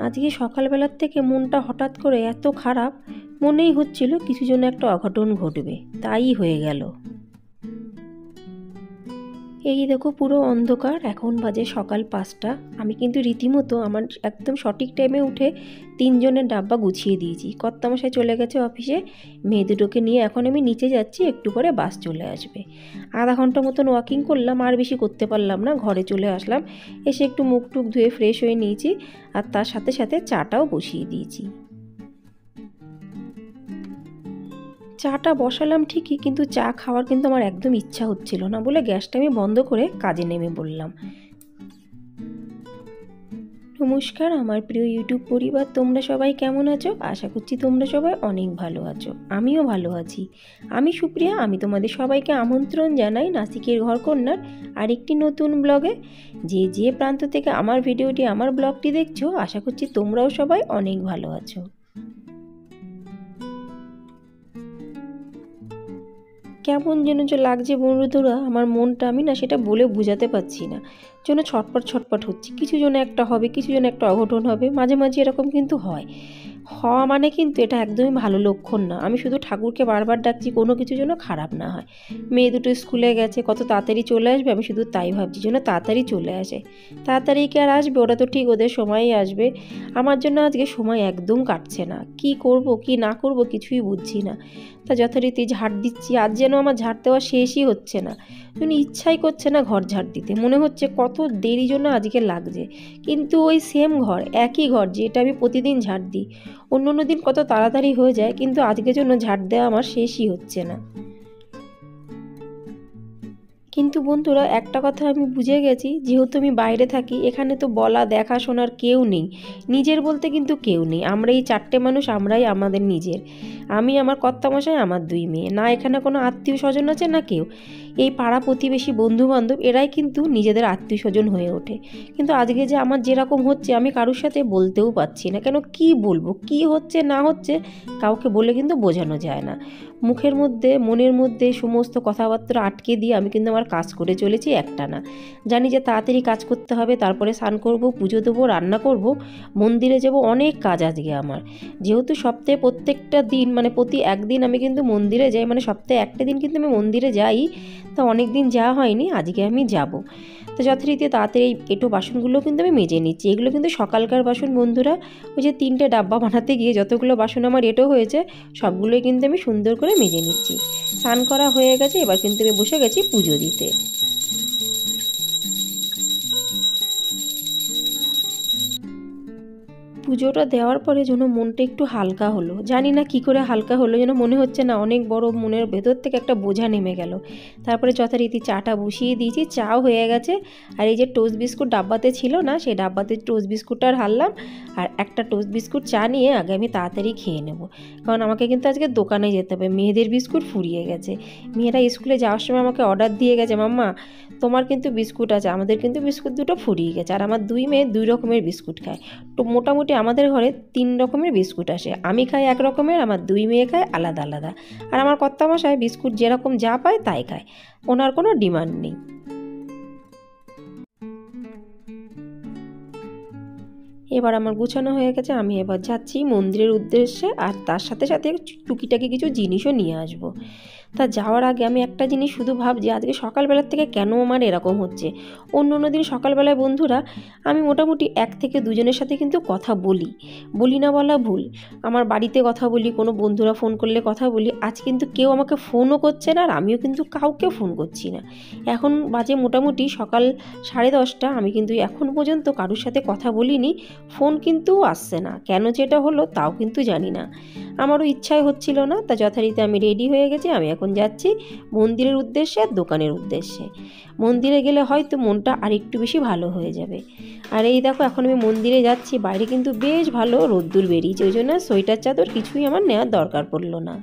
আজকে সকালবেলার থেকে মনটা হঠাৎ করে এত খারাপ, মনেই হচ্ছিল কিছু যেন একটা অঘটন ঘটবে, তাই হয়ে গেল। এই দেখো পুরো অন্ধকার, এখন বাজে সকাল 5টা। আমি কিন্তু রীতিমতো আমার একদম সঠিক টাইমে উঠে 3জনের ডাব্বা গুছিয়ে দিয়েছি। কর্তামশাই চলে গেছে অফিসে, মেয়ে দুটোকে নিয়ে এখন আমি নিচে যাচ্ছি, একটু পরে বাস চলে আসবে। আধা ঘন্টা মতন ওয়াকিং করলাম, আর বেশি করতে পারলাম না, ঘরে চলে আসলাম। এসে একটু মুখ টুক ধুয়ে ফ্রেশ হয়ে নিয়েছি, আর তার সাথে সাথে চাটাও বসিয়ে দিয়েছি। চাটা বসালাম ঠিকই, কিন্তু চা খাওয়ার কিন্তু আমার একদম ইচ্ছা হচ্ছিল না বলে গ্যাসটা আমি বন্ধ করে কাজে নেমে পড়লাম। নমস্কার আমার প্রিয় ইউটিউব পরিবার, তোমরা সবাই কেমন আছো? আশা করছি তোমরা সবাই অনেক ভালো আছো, আমিও ভালো আছি। আমি সুপ্রিয়া, আমি তোমাদের সবাইকে আমন্ত্রণ জানাই নাসিকের ঘরকন্যার আরেকটি নতুন ব্লগে। যে যে প্রান্ত থেকে আমার ভিডিওটি, আমার ব্লগটি দেখছো, আশা করছি তোমরাও সবাই অনেক ভালো আছো। কেমন যেন যে লাগছে বন্ধুরা, আমার মনটা আমি না সেটা বলে বোঝাতে পারছি না, যেন ছটপট ছটপট হচ্ছে। কিছু যেন একটা হবে, কিছু যেন একটা অঘটন হবে, মাঝে মাঝে এরকম কিন্তু হয়। হওয়া মানে কিন্তু এটা একদমই ভালো লক্ষণ না। আমি শুধু ঠাকুরকে বারবার ডাকছি কোনো কিছু যেন খারাপ না হয়। মেয়ে দুটো স্কুলে গেছে, কত তাড়াতাড়ি চলে আসবে, আমি শুধু তাই ভাবছি যেন তাড়াতাড়ি চলে আসে। তাড়াতাড়ি কি আর আসবে? ওরা তো ঠিক ওদের সময়ই আসবে। আমার জন্য আজকে সময় একদম কাটছে না, কি করব কি না করব কিছুই বুঝছি না। তা যথারীতি ঝাড় দিচ্ছি, আজ যেন আমার ঝাড় দেওয়া শেষই হচ্ছে না, যেন ইচ্ছাই করছে না ঘর ঝাড় দিতে। মনে হচ্ছে কত দেরি জন্য আজকে লাগছে, কিন্তু ওই সেম ঘর, একই ঘর যেটা আমি প্রতিদিন ঝাড় দিই। অন্য অন্য দিন কত তাড়াতাড়ি হয়ে যায়, কিন্তু আজকের জন্য ঝাড় দেওয়া আমার শেষই হচ্ছে না। কিন্তু বন্ধুরা একটা কথা আমি বুঝে গেছি, যেহেতু আমি বাইরে থাকি, এখানে তো বলা দেখাশোনার কেউ নেই, নিজের বলতে কিন্তু কেউ নেই। আমরা এই 4টে মানুষ, আমরাই আমাদের নিজের। আমি, আমার কর্তামশাই, আমার 2 মেয়ে, না এখানে কোনো আত্মীয় স্বজন আছে না কেউ। এই পাড়া প্রতিবেশী বন্ধু বান্ধব এরাই কিন্তু নিজেদের আত্মীয় স্বজন হয়ে ওঠে। কিন্তু আজকে যে আমার যেরকম হচ্ছে, আমি কারোর সাথে বলতেও পারছি না। কেন, কি বলবো, কি হচ্ছে না হচ্ছে কাউকে বলে কিন্তু বোঝানো যায় না। মুখের মধ্যে মনের মধ্যে সমস্ত কথাবার্তা আটকে দিয়ে আমি কিন্তু আমার কাজ করে চলেছি একটানা। জানি যে তাড়াতাড়ি কাজ করতে হবে, তারপরে স্নান করব, পুজো দেবো, রান্না করব, মন্দিরে যাব, অনেক কাজ আজকে আমার। যেহেতু সপ্তাহে প্রত্যেকটা দিন মানে প্রতি একদিন আমি কিন্তু মন্দিরে যাই, মানে সপ্তাহে একটা দিন কিন্তু আমি মন্দিরে যাই। তা অনেক দিন যাওয়া হয়নি, আজকে আমি যাব। তো যথারীতি তাড়াতাড়ি এই এঁটো বাসনগুলো কিন্তু আমি মেজে নিচ্ছি। এগুলো কিন্তু সকালকার বাসন বন্ধুরা। ওই যে 3টে ডাব্বা বানাতে গিয়ে যতগুলো বাসন আমার এঁটো হয়েছে, সবগুলোই কিন্তু আমি সুন্দর করে মেজে নিচ্ছি। স্নান করা হয়ে গেছে, এবার কিন্তু আমি বসে গেছি পুজো দিতে। পুজোটা দেওয়ার পরে যেন মনটা একটু হালকা হলো, জানি না কি করে হালকা হলো, যেন মনে হচ্ছে না অনেক বড় মনের ভেতর থেকে একটা বোঝা নেমে গেল। তারপরে যথারীতি চাটা বসিয়ে দিয়েছি, চাও হয়ে গেছে। আর এই যে টোস্ট বিস্কুট ডাব্বাতে ছিল না, সেই ডাব্বাতে টোস্ট বিস্কুটটা ঢাললাম, আর একটা টোস্ট বিস্কুট চা নিয়ে আগে আমি তাড়াতাড়ি খেয়ে নেব, কারণ আমাকে কিন্তু আজকে দোকানে যেতে হবে। মেয়েদের বিস্কুট ফুরিয়ে গেছে, মেয়েরা স্কুলে যাওয়ার সময় আমাকে অর্ডার দিয়ে গেছে, মাম্মা তোমার কিন্তু বিস্কুট আছে, আমাদের কিন্তু বিস্কুট দুটো ফুরিয়ে গেছে। আর আমার 2 মেয়ে 2 রকমের বিস্কুট খায়, তো মোটামুটি আমাদের ঘরে 3 রকমের বিস্কুট আসে। আমি খাই এক রকমের, আমার 2 মেয়ে খায় আলাদা আলাদা। আর আমার কর্তামশাই বিস্কুট যেরকম যা পায় তাই খায়, ওনার কোনো ডিমান্ড নেই। এবার আমার গুছানো হয়ে গেছে, আমি এবার যাচ্ছি মন্দিরের উদ্দেশ্যে, আর তার সাথে সাথে টুকিটাকি কিছু জিনিসও নিয়ে আসবো। তা যাওয়ার আগে আমি একটা জিনিস শুধু ভাবছি, আজকে সকালবেলার থেকে কেন আমার এরকম হচ্ছে। অন্য অন্য দিন সকালবেলায় বন্ধুরা আমি মোটামুটি 1 থেকে 2 জনের সাথে কিন্তু কথা বলি, বলি না বলা ভুল। আমার বাড়িতে কথা বলি, কোনো বন্ধুরা ফোন করলে কথা বলি। আজ কিন্তু কেউ আমাকে ফোনও করছে না, আর আমিও কিন্তু কাউকে ফোন করছি না। এখন বাজে মোটামুটি সকাল 10:30, আমি কিন্তু এখন পর্যন্ত কারোর সাথে কথা বলিনি, ফোন কিন্তু আসছে না। কেন যেটা হলো তাও কিন্তু জানি না, আমারও ইচ্ছাই হচ্ছিল না। তা যথারীতি আমি রেডি হয়ে গেছি, আমি এখন যাচ্ছি মন্দিরের উদ্দেশ্যে আর দোকানের উদ্দেশ্যে। মন্দিরে গেলে হয়তো মনটা আর একটু বেশি ভালো হয়ে যাবে। আর এই দেখো এখন আমি মন্দিরে যাচ্ছি, বাইরে কিন্তু বেশ ভালো রোদ্দুর বেরিয়েছে, ওই জন্য সোয়েটার চাদর কিছুই আমার নেওয়ার দরকার পড়লো না।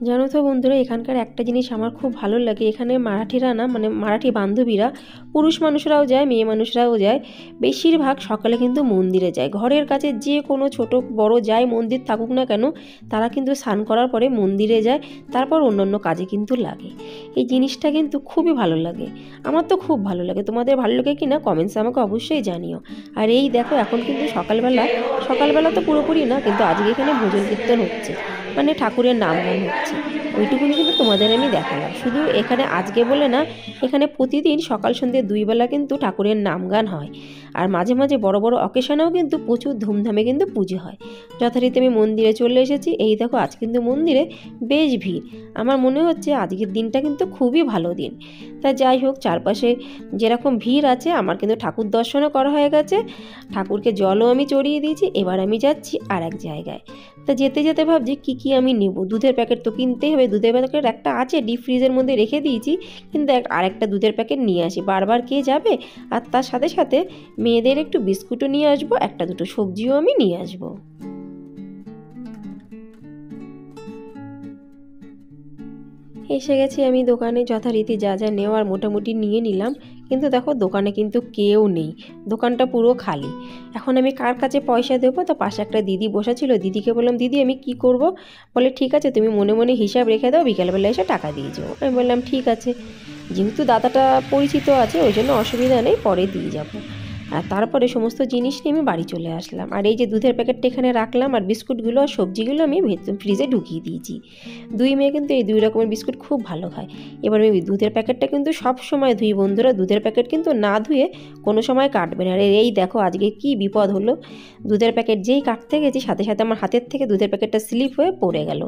জানো তো বন্ধুরা, এখানকার একটা জিনিস আমার খুব ভালো লাগে, এখানে মারাঠিরা না, মানে মারাঠি বান্ধবীরা, পুরুষ মানুষরাও যায়, মেয়ে মানুষরাও যায়, বেশিরভাগ সকালে কিন্তু মন্দিরে যায়। ঘরের কাছে যে কোনো ছোট বড় যাই মন্দির থাকুক না কেন, তারা কিন্তু স্নান করার পরে মন্দিরে যায়, তারপর অন্যান্য কাজে কিন্তু লাগে। এই জিনিসটা কিন্তু খুবই ভালো লাগে, আমার তো খুব ভালো লাগে। তোমাদের ভালো লাগে কি না কমেন্টসে আমাকে অবশ্যই জানিও। আর এই দেখো, এখন কিন্তু সকালবেলা তো পুরোপুরি না, কিন্তু আজকে এখানে ভজন কীর্তন হচ্ছে, মানে ঠাকুরের নাম গান হচ্ছে। ওইটুকুনি কিন্তু তোমাদের আমি দেখালাম। শুধু এখানে আজকে বলে না, এখানে প্রতিদিন সকাল সন্ধ্যে 2 বেলা কিন্তু ঠাকুরের নাম গান হয়। আর মাঝে মাঝে বড় বড় অকেশনেও কিন্তু প্রচুর ধুমধামে কিন্তু পুজো হয়। যথারীতি আমি মন্দিরে চলে এসেছি। এই দেখো, আজ কিন্তু মন্দিরে বেশ ভিড়। আমার মনে হচ্ছে আজকের দিনটা কিন্তু খুবই ভালো দিন। তা যাই হোক, চারপাশে যেরকম ভিড় আছে, আমার কিন্তু ঠাকুর দর্শনও করা হয়ে গেছে, ঠাকুরকে জলও আমি চড়িয়ে দিয়েছি। এবার আমি যাচ্ছি আর এক জায়গায়। তা যেতে যেতে ভাবছি কি আমি নেব। দুধের প্যাকেট তো কিনতেই হবে, দুধের প্যাকেট একটা আছে ডিপ ফ্রিজের মধ্যে রেখে দিয়েছি, কিন্তু আরেকটা দুধের প্যাকেট নিয়ে আসি, বারবার কে যাবে। আর তার সাথে সাথে মেয়েদের একটু বিস্কুটও নিয়ে আসবো, একটা দুটো সবজিও আমি নিয়ে আসবো। এসে গেছি আমি দোকানে, যথারীতি যা যা নেওয়ার মোটামুটি নিয়ে নিলাম। কিন্তু দেখো, দোকানে কিন্তু কেউ নেই, দোকানটা পুরো খালি। এখন আমি কার কাছে পয়সা দেবো? তো পাশে একটা দিদি বসা ছিল, দিদিকে বললাম, দিদি আমি কি করব? বলে ঠিক আছে, তুমি মনে মনে হিসাব রেখে দাও, বিকেলবেলা এসে টাকা দিয়ে যাও। আমি বললাম ঠিক আছে, যেহেতু দাদাটা পরিচিত আছে ওই জন্য অসুবিধা নেই, পরে দিয়ে যাবো। আর তারপরে সমস্ত জিনিস নিয়ে আমি বাড়ি চলে আসলাম। আর এই যে দুধের প্যাকেটটা এখানে রাখলাম, আর বিস্কুটগুলো আর সবজিগুলো আমি ফ্রিজে ঢুকিয়ে দিয়েছি। দুই মেয়ে কিন্তু এই 2 রকমের বিস্কুট খুব ভালো খায়। এবার আমি দুধের প্যাকেটটা কিন্তু সব সময় ধুই বন্ধুরা, দুধের প্যাকেট কিন্তু না ধুয়ে কোনো সময় কাটবে না। আর এই দেখো আজকে কি বিপদ হলো, দুধের প্যাকেট যেই কাটতে গেছি সাথে সাথে আমার হাতের থেকে দুধের প্যাকেটটা স্লিপ হয়ে পড়ে গেল।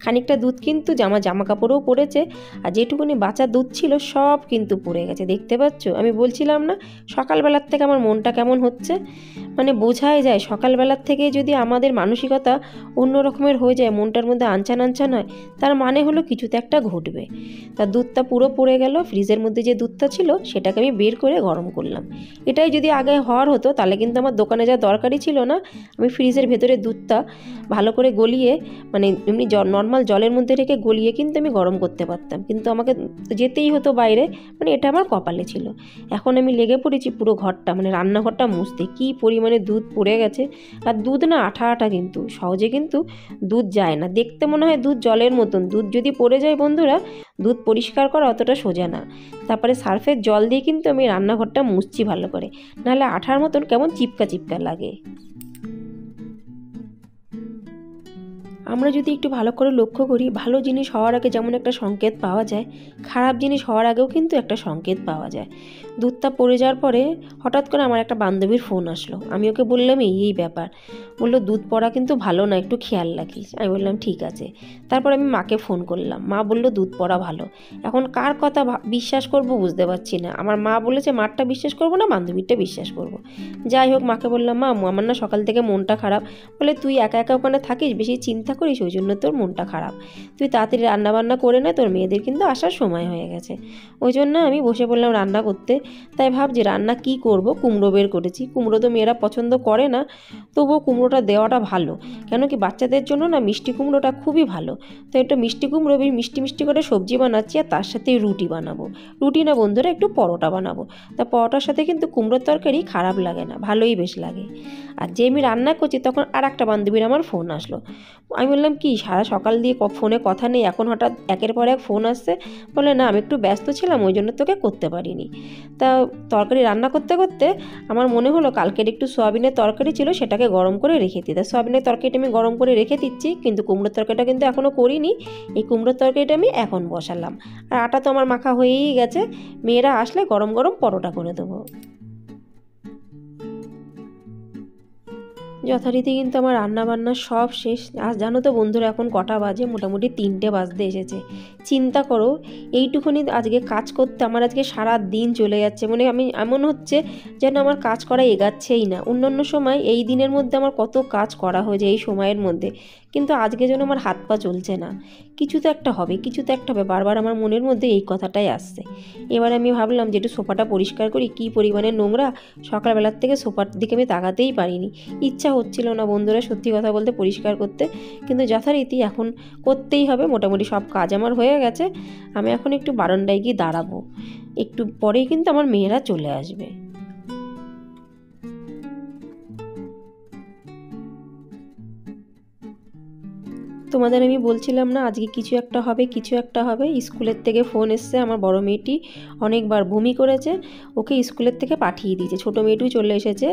খানিকটা দুধ কিন্তু জামা কাপড়েও পড়েছে, আর যেটুকুনি বাচ্চা দুধ ছিল সব কিন্তু পড়ে গেছে, দেখতে পাচ্ছ। আমি বলছিলাম না সকালবেলার থেকে আমার মনটা কেমন হচ্ছে, মানে বোঝাই যায় সকালবেলার থেকে যদি আমাদের মানসিকতা অন্য রকমের হয়ে যায়, মনটার মধ্যে আনচান হয়, তার মানে হলো কিছুতে একটা ঘটবে। তা দুধটা পুরো পড়ে গেল। ফ্রিজের মধ্যে যে দুধটা ছিল সেটাকে আমি বের করে গরম করলাম। এটাই যদি আগে হওয়ার হতো তাহলে কিন্তু আমার দোকানে যাওয়ার দরকারই ছিল না। আমি ফ্রিজের ভেতরে দুধটা ভালো করে গলিয়ে, মানে এমনি নর্মাল জলের মধ্যে রেখে গলিয়ে কিন্তু আমি গরম করতে পারতাম, কিন্তু আমাকে যেতেই হতো বাইরে, মানে এটা আমার কপালে ছিল। এখন আমি লেগে পড়েছি পুরো ঘরটা, মানে রান্নাঘরটা মুছতে। কী পরিমাণে দুধ পড়ে গেছে। আর দুধ না আঠা কিন্তু, সহজে কিন্তু দুধ যায় না, দেখতে মনে হয় দুধ জলের মতন। দুধ যদি পড়ে যায় বন্ধুরা, দুধ পরিষ্কার করা অতটা সোজা না। তারপরে সার্ফের জল দিয়ে কিন্তু আমি রান্নাঘরটা মুছছি ভালো করে, নাহলে আঠার মতন কেমন চিপকা লাগে। আমরা যদি একটু ভালো করে লক্ষ্য করি, ভালো জিনিস হওয়ার আগে যেমন একটা সংকেত পাওয়া যায়, খারাপ জিনিস হওয়ার আগেও কিন্তু একটা সংকেত পাওয়া যায়। দুধটা পড়ে যাওয়ার পরে হঠাৎ করে আমার একটা বান্ধবীর ফোন আসলো। আমি ওকে বললাম এই ব্যাপার। বললো দুধ পড়া কিন্তু ভালো না, একটু খেয়াল রাখিস। আমি বললাম ঠিক আছে। তারপর আমি মাকে ফোন করলাম, মা বললো দুধ পড়া ভালো। এখন কার কথা বিশ্বাস করব বুঝতে পারছি না। আমার মা বলেছে মারটা বিশ্বাস করবো না বান্ধবীরটা বিশ্বাস করব। যাই হোক, মাকে বললাম, মা আমার না সকাল থেকে মনটা খারাপ। বলে তুই একা একা ওখানে থাকিস, বেশি চিন্তা করিস, ওই জন্য তোর মনটা খারাপ। তুই তাড়াতাড়ি রান্নাবান্না করে নে, তোর মেয়েদের কিন্তু আসার সময় হয়ে গেছে। ওই জন্য আমি বসে পড়লাম রান্না করতে। তাই ভাবছি রান্না কি করব। কুমড়ো বের করেছি, কুমড়ো তো মেয়েরা পছন্দ করে না, তবুও কুমড়োটা দেওয়াটা ভালো। কেন কি বাচ্চাদের জন্য না মিষ্টি কুমড়োটা খুবই ভালো। তো একটু মিষ্টি কুমড়ো মিষ্টি করে সবজি বানাচ্ছি, আর তার সাথে রুটি বানাবো। রুটি না বন্ধুরা, একটু পরোটা বানাবো। তা পরোটার সাথে কিন্তু কুমড়োর তরকারি খারাপ লাগে না, ভালোই বেশ লাগে। আর যে আমি রান্না করছি তখন আর একটা বান্ধবীর আমার ফোন আসলো। আমি বললাম কি সারা সকাল দিয়ে ফোনে কথা নেই, এখন হঠাৎ একের পর এক ফোন আসছে। বলে না আমি একটু ব্যস্ত ছিলাম, ওই জন্য তোকে করতে পারিনি। তা তরকারি রান্না করতে করতে আমার মনে হলো কালকের একটু সয়াবিনের তরকারি ছিল, সেটাকে গরম করে রেখে দিই। তা সয়াবিনের তরকারিটা আমি গরম করে রেখে দিচ্ছি, কিন্তু কুমড়োর তরকারিটা কিন্তু এখনও করিনি। এই কুমড়োর তরকারিটা আমি এখন বসালাম। আর আটা তো আমার মাখা হয়েই গেছে, মেয়েরা আসলে গরম গরম পরোটা করে দেবো। যথারীতি কিন্তু আমার রান্নাবান্না সব শেষ। আর জানো তো বন্ধুরা, এখন কটা বাজে? মোটামুটি 3টে বাজতে এসেছে। চিন্তা করো, এইটুকুনি আজকে কাজ করতে আমার আজকে সারা দিন চলে যাচ্ছে। মানে আমি এমন হচ্ছে যেন আমার কাজ করা এগাচ্ছেই না। অন্য সময় এই দিনের মধ্যে আমার কত কাজ করা হয়ে যায় এই সময়ের মধ্যে, কিন্তু আজকে যেন আমার হাত পা চলছে না। কিছু তো একটা হবে, কিছু তো একটা হবে, বারবার আমার মনের মধ্যে এই কথাটাই আসছে। এবার আমি ভাবলাম যে একটু সোফাটা পরিষ্কার করি, কী পরিমাণে নোংরা, সকালবেলার থেকে সোফার দিকে আমি তাকাতেই পারিনি, ইচ্ছা হচ্ছিল না বন্ধুরা সত্যি কথা বলতে পরিষ্কার করতে, কিন্তু যথারীতি এখন করতেই হবে। মোটামুটি সব কাজ আমার হয়ে গেছে, আমি এখন একটু বারান্দায় গিয়ে দাঁড়াবো, একটু পরেই কিন্তু আমার মেয়েরা চলে আসবে। তোমাদের আমি বলছিলাম না আজকে কিছু একটা হবে, কিছু একটা হবে। স্কুলের থেকে ফোন এসছে, আমার বড় মেয়েটি অনেকবার বমি করেছে, ওকে স্কুলের থেকে পাঠিয়ে দিয়েছে, ছোটো মেয়েটিও চলে এসেছে।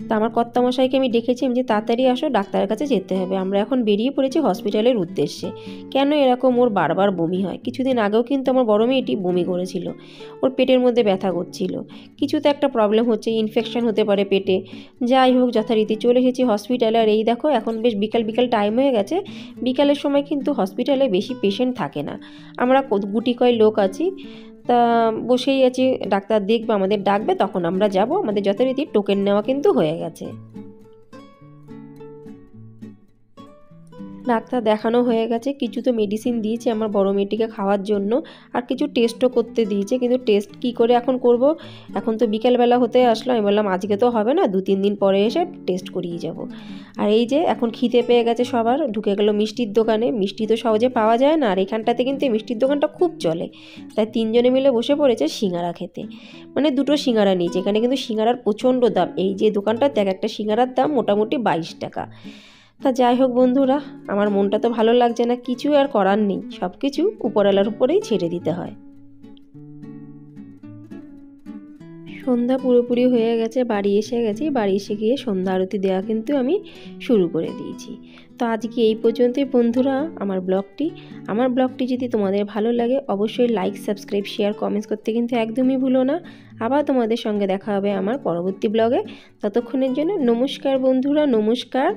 তা আমার কর্তামশাইকে আমি ডেকেছি যে তাড়াতাড়ি আসো, ডাক্তারের কাছে যেতে হবে। আমরা এখন বেরিয়ে পড়েছি হসপিটালের উদ্দেশ্যে। কেন এরকম ওর বারবার বমি হয়? কিছুদিন আগেও কিন্তু আমার বড় মেয়েটি বমি করেছিল, ওর পেটের মধ্যে ব্যথা করছিল, কিছুতে একটা প্রবলেম হচ্ছে, ইনফেকশন হতে পারে পেটে। যাই হোক, যথারীতি চলে এসেছি হসপিটালে। আর এই দেখো এখন বেশ বিকাল বিকাল টাইম হয়ে গেছে, বিকালের সময় কিন্তু হসপিটালে বেশি পেশেন্ট থাকে না, আমরা গুটি কয় লোক আছি। তা বসেই আছি, ডাক্তার দেখবে, আমাদের ডাকবে, তখন আমরা যাব। আমাদের যথারীতি টোকেন নেওয়া কিন্তু হয়ে গেছে। ডাক্তার দেখানো হয়ে গেছে, কিছু তো মেডিসিন দিয়েছে আমার বড় মেয়েটিকে খাওয়ার জন্য, আর কিছু টেস্টও করতে দিয়েছে, কিন্তু টেস্ট কি করে এখন করব, এখন তো বিকেলবেলা হতে আসলো। আমি বললাম আজকে তো হবে না, 2-3 দিন পরে এসে টেস্ট করিয়ে যাব। আর এই যে এখন খিদে পেয়ে গেছে সবার, ঢুকে গেল মিষ্টির দোকানে। মিষ্টি তো সহজে পাওয়া যায় না, আর এখানটাতে কিন্তু এই মিষ্টির দোকানটা খুব চলে, তাই 3 জনে মিলে বসে পড়েছে সিঙ্গারা খেতে। মানে 2টো সিঙ্গারা নিয়েছে, এখানে কিন্তু সিঙ্গারার প্রচণ্ড দাম। এই যে দোকানটাতে একটা সিঙ্গারার দাম মোটামুটি 22 টাকা। তা যাই হোক বন্ধুরা, আমার মনটা তো ভালো লাগছে না, কিছু আর করার নেই, সব কিছু উপরওয়ালার উপরেই ছেড়ে দিতে হয়। সন্ধ্যা পুরোপুরি হয়ে গেছে, বাড়ি এসে গেছি, বাড়ি এসে গিয়ে সন্ধ্যা আরতি দেওয়া কিন্তু আমি শুরু করে দিয়েছি। তো আজকে এই পর্যন্তই বন্ধুরা আমার ব্লগটি যদি তোমাদের ভালো লাগে অবশ্যই লাইক, সাবস্ক্রাইব, শেয়ার, কমেন্টস করতে কিন্তু একদমই ভুলো না। আবার তোমাদের সঙ্গে দেখা হবে আমার পরবর্তী ব্লগে। ততক্ষণের জন্য নমস্কার বন্ধুরা, নমস্কার।